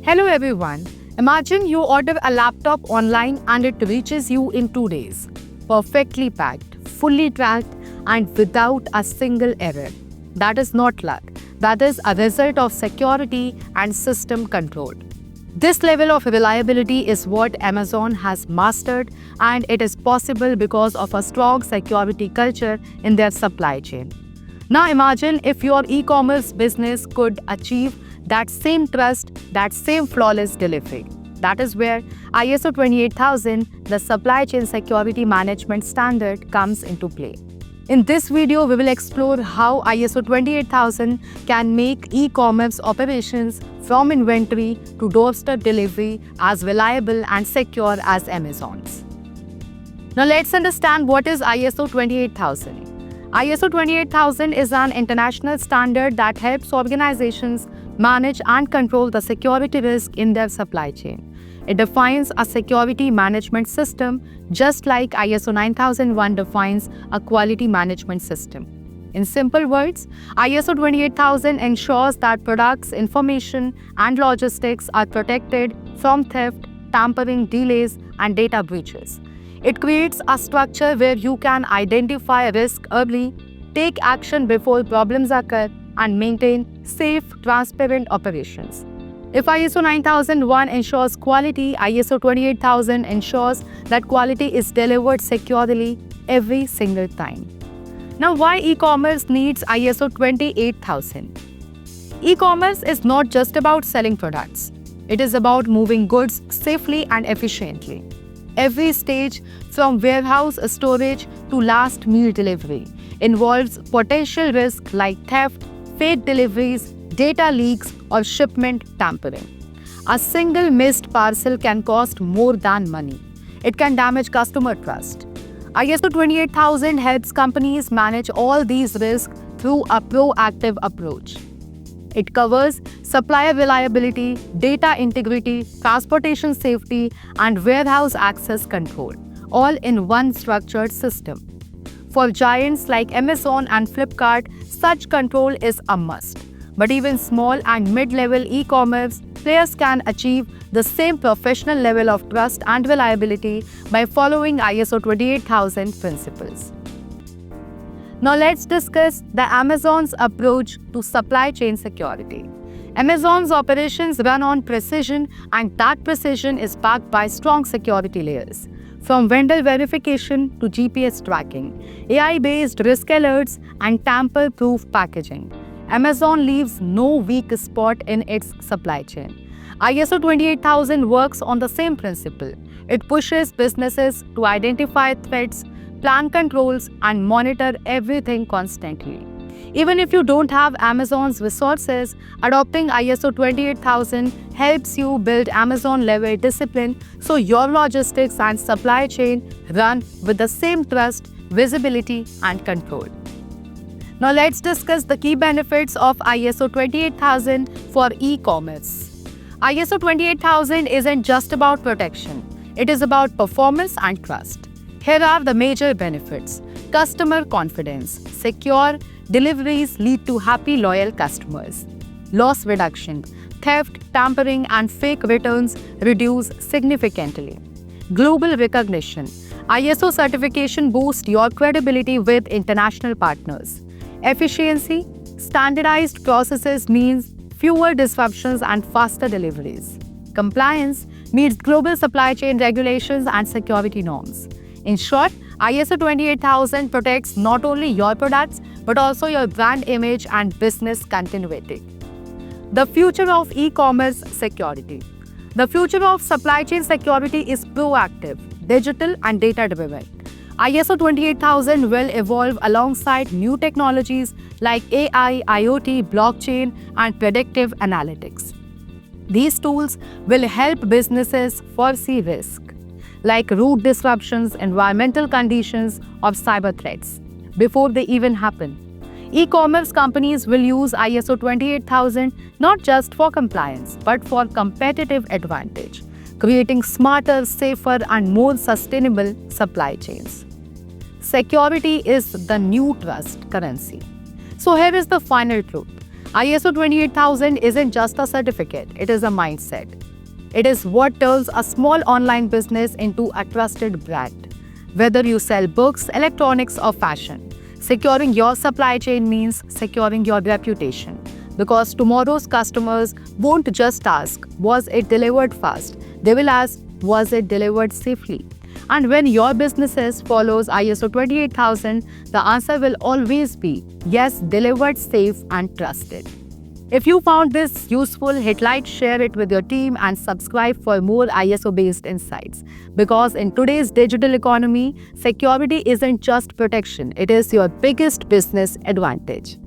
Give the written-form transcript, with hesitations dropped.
Hello everyone. Imagine you order a laptop online and it reaches you in 2 days. Perfectly packed, fully tracked, and without a single error. That is not luck. That is a result of security and system control. This level of reliability is what Amazon has mastered, and it is possible because of a strong security culture in their supply chain. Now imagine if your e-commerce business could achieve that same trust, that same flawless delivery. That is where ISO 28000, the supply chain security management standard, comes into play. In this video, we will explore how ISO 28000 can make e-commerce operations from inventory to doorstep delivery as reliable and secure as Amazon's. Now let's understand what is ISO 28000. ISO 28000 is an international standard that helps organizations manage and control the security risk in their supply chain. It defines a security management system just like ISO 9001 defines a quality management system. In simple words, ISO 28000 ensures that products, information, and logistics are protected from theft, tampering, delays, and data breaches. It creates a structure where you can identify risk early, take action before problems occur, and maintain safe, transparent operations. If ISO 9001 ensures quality, ISO 28000 ensures that quality is delivered securely every single time. Now, why e-commerce needs ISO 28000? E-commerce is not just about selling products. It is about moving goods safely and efficiently. Every stage, from warehouse storage to last meal delivery, involves potential risk like theft, fake deliveries, data leaks, or shipment tampering. A single missed parcel can cost more than money. It can damage customer trust. ISO 28000 helps companies manage all these risks through a proactive approach. It covers supplier reliability, data integrity, transportation safety, and warehouse access control, all in one structured system. For giants like Amazon and Flipkart, such control is a must. But even small and mid-level e-commerce players can achieve the same professional level of trust and reliability by following ISO 28000 principles. Now let's discuss the Amazon's approach to supply chain security. Amazon's operations run on precision, and that precision is backed by strong security layers. From vendor verification to GPS tracking, AI-based risk alerts, and tamper-proof packaging, Amazon leaves no weak spot in its supply chain. ISO 28000 works on the same principle. It pushes businesses to identify threats, plan controls, and monitor everything constantly. Even if you don't have Amazon's resources, adopting ISO 28000 helps you build Amazon-level discipline so your logistics and supply chain run with the same trust, visibility, and control. Now let's discuss the key benefits of ISO 28000 for e-commerce. ISO 28000 isn't just about protection. It is about performance and trust. Here are the major benefits. Customer confidence. Secure deliveries lead to happy, loyal customers. Loss reduction. Theft, tampering, and fake returns reduce significantly. Global recognition. ISO certification boosts your credibility with international partners. Efficiency. Standardized processes means fewer disruptions and faster deliveries. Compliance meets global supply chain regulations and security norms. In short, ISO 28000 protects not only your products but also your brand image and business continuity. The future of e-commerce security. The future of supply chain security is proactive, digital, and data-driven. ISO 28000 will evolve alongside new technologies like AI, IoT, blockchain, and predictive analytics. These tools will help businesses foresee risk, like route disruptions, environmental conditions, or cyber threats, before they even happen. E-commerce companies will use ISO 28000 not just for compliance, but for competitive advantage, creating smarter, safer, and more sustainable supply chains. Security is the new trust currency. So here is the final truth. ISO 28000 isn't just a certificate, it is a mindset. It is what turns a small online business into a trusted brand. Whether you sell books, electronics, or fashion, securing your supply chain means securing your reputation. Because tomorrow's customers won't just ask, was it delivered fast? They will ask, was it delivered safely? And when your business follows ISO 28000, the answer will always be yes, delivered, safe, and trusted. If you found this useful, hit like, share it with your team, and subscribe for more ISO-based insights. Because in today's digital economy, security isn't just protection, it is your biggest business advantage.